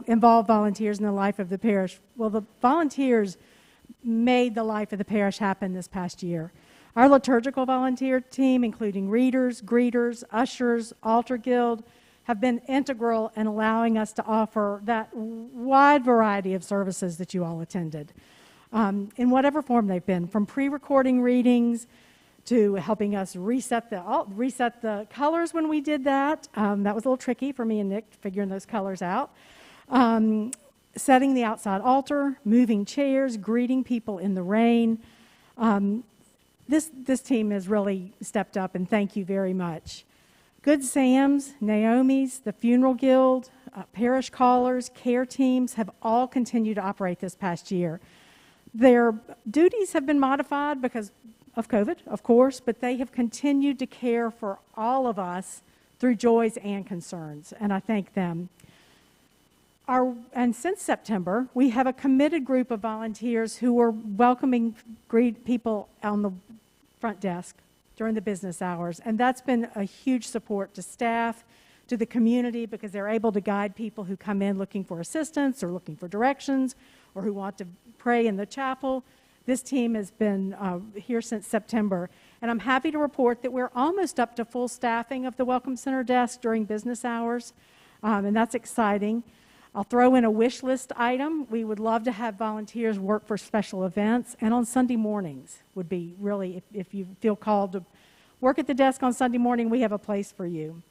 involve volunteers in the life of the parish? Well, the volunteers made the life of the parish happen this past year. Our liturgical volunteer team, including readers, greeters, ushers, altar guild, have been integral in allowing us to offer that wide variety of services that you all attended, in whatever form they've been, from pre-recording readings to helping us reset the colors when we did that. That was a little tricky for me and Nick, figuring those colors out. Setting the outside altar, moving chairs, greeting people in the rain. This team has really stepped up, and thank you very much. Good Sam's, Naomi's, the Funeral Guild, parish callers, care teams have all continued to operate this past year. Their duties have been modified because of COVID, of course, but they have continued to care for all of us through joys and concerns, and I thank them. And since September, we have a committed group of volunteers who are welcoming people on the front desk during the business hours, and that's been a huge support to staff, to the community, because they're able to guide people who come in looking for assistance or looking for directions or who want to pray in the chapel. This team has been here since September, and I'm happy to report that we're almost up to full staffing of the Welcome Center desk during business hours, and that's exciting. I'll throw in a wish list item. We would love to have volunteers work for special events, and on Sunday mornings would be really, if you feel called to work at the desk on Sunday morning, we have a place for you.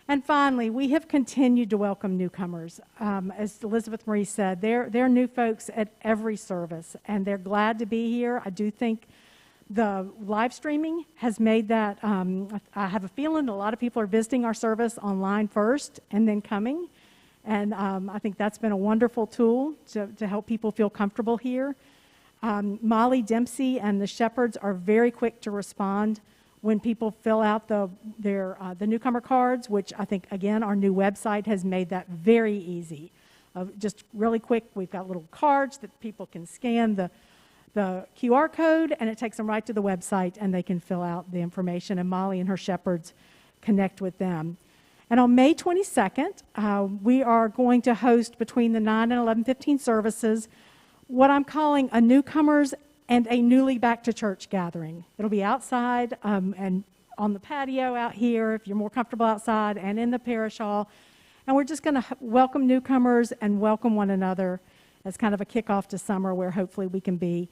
And finally, we have continued to welcome newcomers. As Elizabeth Marie said, there are new folks at every service, and they're glad to be here. I do think The live streaming has made that, I have a feeling a lot of people are visiting our service online first and then coming. And I think that's been a wonderful tool to help people feel comfortable here. Molly Dempsey and the Shepherds are very quick to respond when people fill out the newcomer cards, which I think, again, our new website has made that very easy. Just really quick, we've got little cards that people can scan the QR code, and it takes them right to the website, and they can fill out the information, and Molly and her Shepherds connect with them. And on May 22nd, we are going to host between the 9 and 11:15 services what I'm calling a newcomers and a newly back to church gathering. It'll be outside and on the patio out here if you're more comfortable outside, and in the parish hall. And we're just going to welcome newcomers and welcome one another as kind of a kickoff to summer where hopefully we can be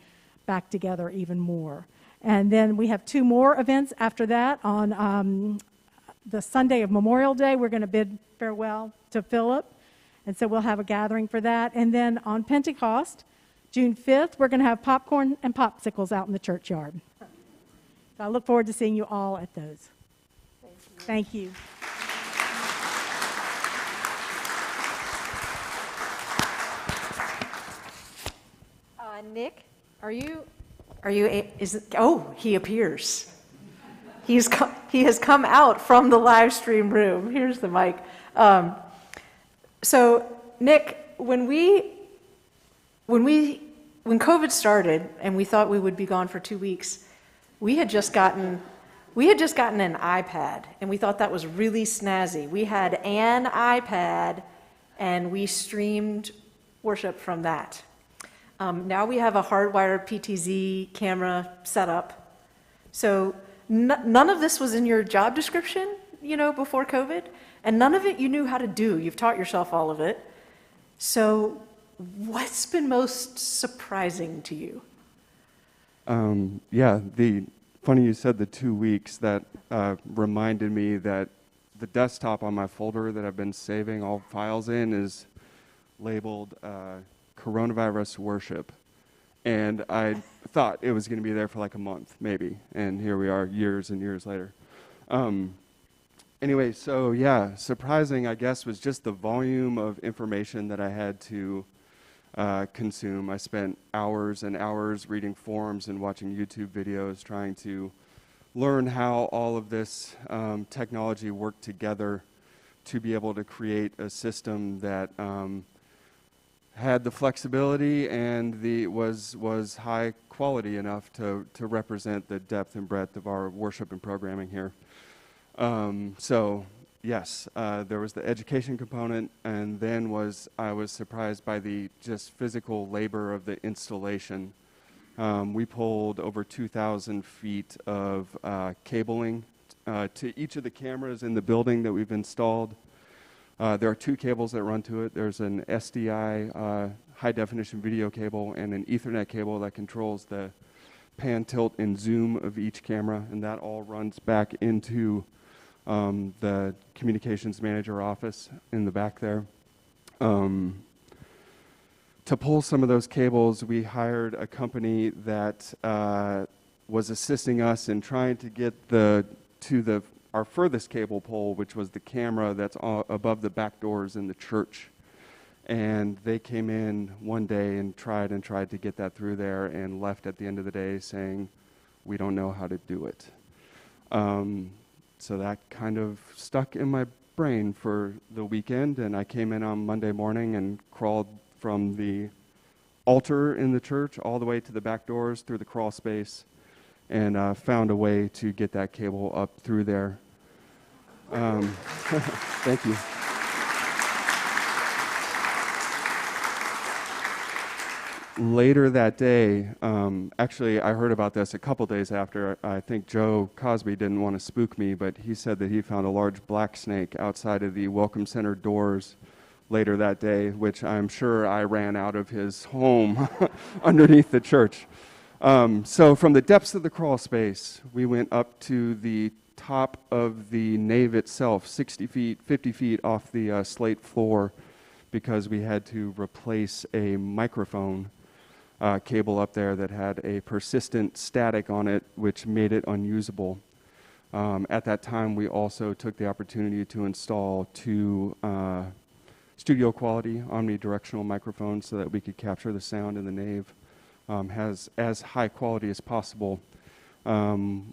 back together even more. And then we have 2 more events after that. On the Sunday of Memorial Day, we're going to bid farewell to Philip. And so we'll have a gathering for that. And then on Pentecost, June 5th, we're going to have popcorn and popsicles out in the churchyard. So I look forward to seeing you all at those. Thank you. Nick, he appears. He has come out from the live stream room. Here's the mic. So Nick, when COVID started and we thought we would be gone for 2 weeks, we had just gotten an iPad, and we thought that was really snazzy. We had an iPad and we streamed worship from that. Now we have a hardwired PTZ camera set up. So none of this was in your job description, before COVID, and none of it you knew how to do. You've taught yourself all of it. So what's been most surprising to you? Funny you said the 2 weeks. That reminded me that the desktop on my folder that I've been saving all files in is labeled Coronavirus Worship. And I thought it was going to be there for like a month, maybe. And here we are years and years later. Anyway, so yeah, surprising, I guess, was just the volume of information that I had to consume. I spent hours and hours reading forums and watching YouTube videos trying to learn how all of this technology worked together to be able to create a system that had the flexibility and was high quality enough to represent the depth and breadth of our worship and programming here. So yes, there was the education component, and then I was surprised by the just physical labor of the installation. We pulled over 2,000 feet of cabling to each of the cameras in the building that we've installed. There are 2 cables that run to it. There's an SDI high-definition video cable and an Ethernet cable that controls the pan, tilt, and zoom of each camera, and that all runs back into the communications manager office in the back there. To pull some of those cables, we hired a company that was assisting us in trying to get our furthest cable pole, which was the camera that's above the back doors in the church. And they came in one day and tried to get that through there, and left at the end of the day saying, we don't know how to do it. So that kind of stuck in my brain for the weekend, and I came in on Monday morning and crawled from the altar in the church all the way to the back doors through the crawl space, and found a way to get that cable up through there. Thank you. Later that day, actually I heard about this a couple days after. I think Joe Cosby didn't want to spook me, but he said that he found a large black snake outside of the Welcome Center doors later that day, which I'm sure I ran out of his home underneath the church. So from the depths of the crawl space, we went up to the top of the nave itself, 60 feet, 50 feet off the slate floor, because we had to replace a microphone cable up there that had a persistent static on it, which made it unusable. At that time, we also took the opportunity to install 2 studio quality omnidirectional microphones so that we could capture the sound in the nave as high quality as possible.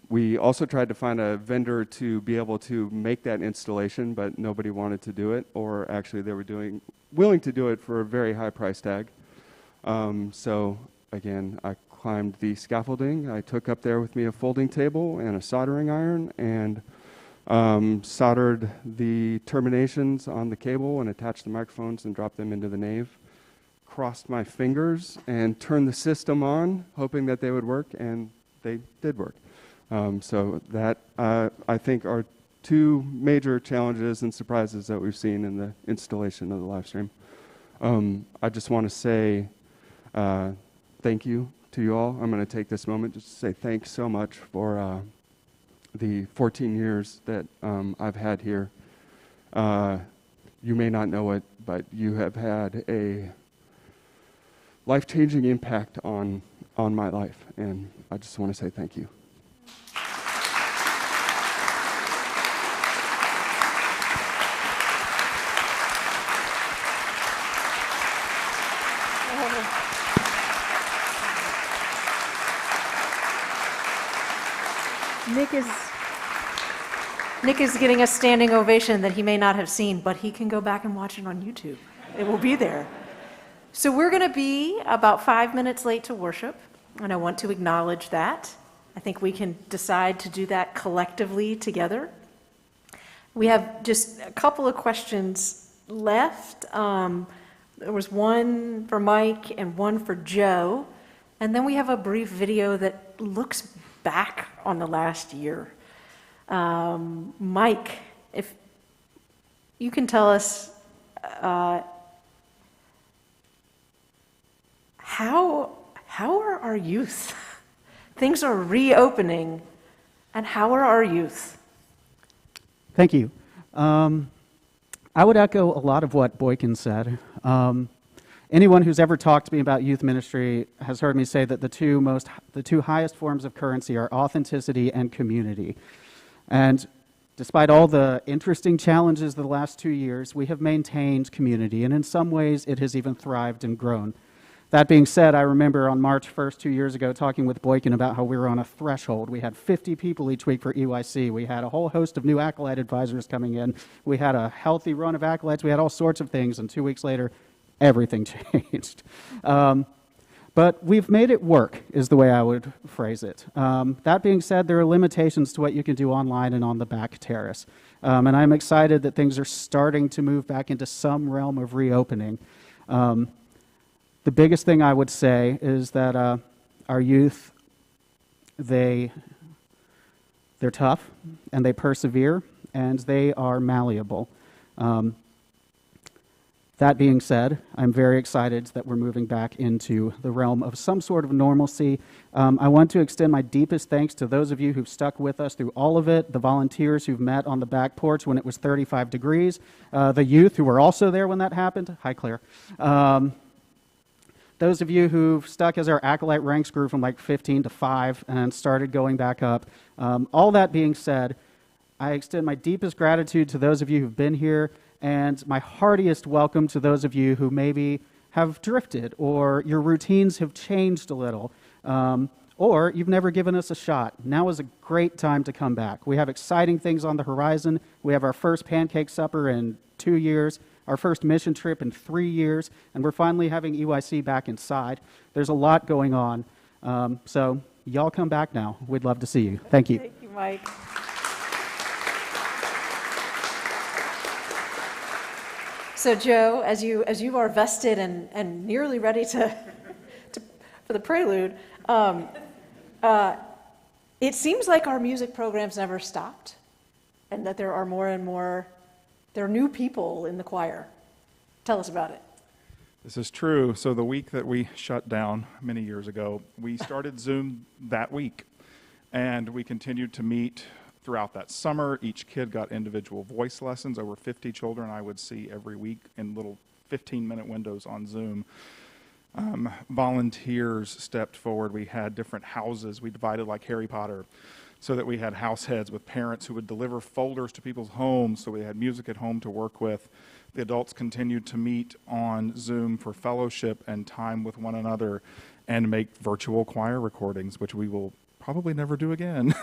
We also tried to find a vendor to be able to make that installation, but nobody wanted to do it, or actually they were willing to do it for a very high price tag. So again, I climbed the scaffolding. I took up there with me a folding table and a soldering iron, and soldered the terminations on the cable and attached the microphones and dropped them into the nave. Crossed my fingers and turned the system on, hoping that they would work, and they did work. So that, I think, are 2 major challenges and surprises that we've seen in the installation of the live stream. I just want to say thank you to you all. I'm going to take this moment just to say thanks so much for the 14 years that I've had here. You may not know it, but you have had a life-changing impact on my life, and I just want to say thank you. Nick is getting a standing ovation that he may not have seen, but he can go back and watch it on YouTube. It will be there. So we're going to be about 5 minutes late to worship, and I want to acknowledge that. I think we can decide to do that collectively together. We have just a couple of questions left. There was one for Mike and one for Joe, and then we have a brief video that looks back on the last year. Mike, if you can tell us how are our youth? Things are reopening, and how are our youth? Thank you. I would echo a lot of what Boykin said. Anyone who's ever talked to me about youth ministry has heard me say that the two highest forms of currency are authenticity and community. And despite all the interesting challenges of the last 2 years, we have maintained community, and in some ways it has even thrived and grown. That being said, I remember on March 1st, 2 years ago, talking with Boykin about how we were on a threshold. We had 50 people each week for EYC. We had a whole host of new Acolyte advisors coming in. We had a healthy run of Acolytes. We had all sorts of things, and 2 weeks later, everything changed. But we've made it work, is the way I would phrase it. That being said, there are limitations to what you can do online and on the back terrace. And I'm excited that things are starting to move back into some realm of reopening. The biggest thing I would say is that our youth, they're tough, and they persevere, and they are malleable. That being said, I'm very excited that we're moving back into the realm of some sort of normalcy. I want to extend my deepest thanks to those of you who've stuck with us through all of it, the volunteers who've met on the back porch when it was 35 degrees, the youth who were also there when that happened. Hi, Claire. Those of you who've stuck as our Acolyte ranks grew from like 15 to 5 and started going back up. All that being said, I extend my deepest gratitude to those of you who've been here, and my heartiest welcome to those of you who maybe have drifted or your routines have changed a little, or you've never given us a shot. Now is a great time to come back. We have exciting things on the horizon. We have our first pancake supper in 2 years, our first mission trip in 3 years, and we're finally having EYC back inside. There's a lot going on. So y'all come back now. We'd love to see you. Thank you. Thank you, Mike. So Joe, as you are vested and nearly ready to for the prelude, it seems like our music programs never stopped, and that there are more and more, there are new people in the choir. Tell us about it. This is true. So the week that we shut down many years ago, we started Zoom that week, and we continued to meet throughout that summer. Each kid got individual voice lessons. Over 50 children I would see every week in little 15-minute windows on Zoom. Volunteers stepped forward. We had different houses. We divided like Harry Potter so that we had house heads with parents who would deliver folders to people's homes, so we had music at home to work with. The adults continued to meet on Zoom for fellowship and time with one another and make virtual choir recordings, which we will probably never do again.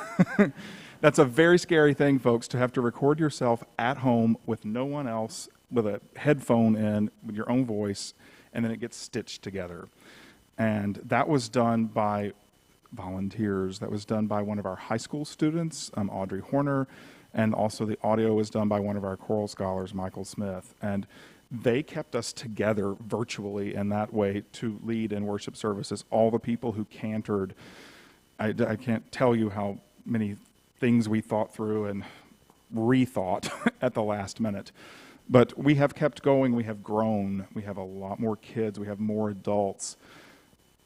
That's a very scary thing, folks, to have to record yourself at home with no one else, with a headphone in, with your own voice, and then it gets stitched together. And that was done by volunteers. That was done by one of our high school students, Audrey Horner, and also the audio was done by one of our choral scholars, Michael Smith. And they kept us together virtually in that way to lead in worship services. All the people who cantored, I can't tell you how many things we thought through and rethought at the last minute. But we have kept going, we have grown, we have a lot more kids, we have more adults,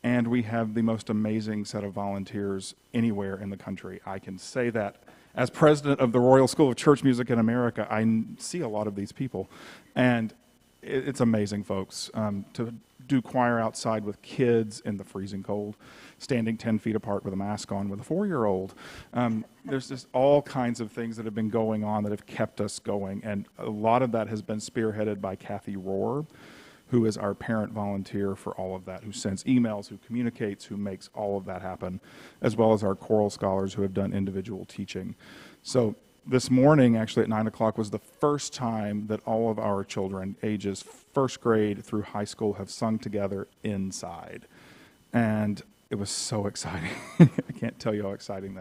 and we have the most amazing set of volunteers anywhere in the country. I can say that as president of the Royal School of Church Music in America, I see a lot of these people. And it's amazing, folks, to do choir outside with kids in the freezing cold, standing 10 feet apart with a mask on with a 4-year-old. There's just all kinds of things that have been going on that have kept us going. And a lot of that has been spearheaded by Kathy Rohr, who is our parent volunteer for all of that, who sends emails, who communicates, who makes all of that happen, as well as our choral scholars who have done individual teaching. So this morning, actually at 9 o'clock, was the first time that all of our children, ages first grade through high school, have sung together inside. And it was so exciting. I can't tell you how exciting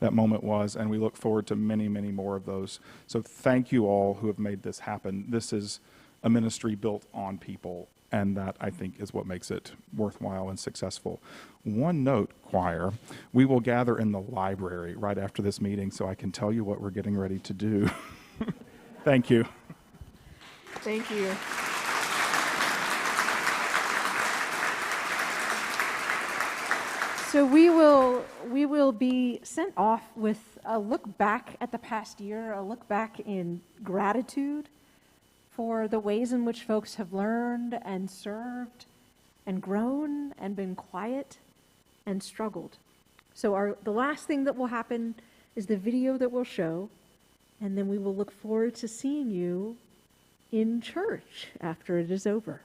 that moment was, and we look forward to many, many more of those. So thank you all who have made this happen. This is a ministry built on people, and that, I think, is what makes it worthwhile and successful. One note, choir, we will gather in the library right after this meeting, so I can tell you what we're getting ready to do. Thank you. Thank you. So we will be sent off with a look back at the past year, a look back in gratitude for the ways in which folks have learned and served and grown and been quiet and struggled. So the last thing that will happen is the video that we'll show, and then we will look forward to seeing you in church after it is over.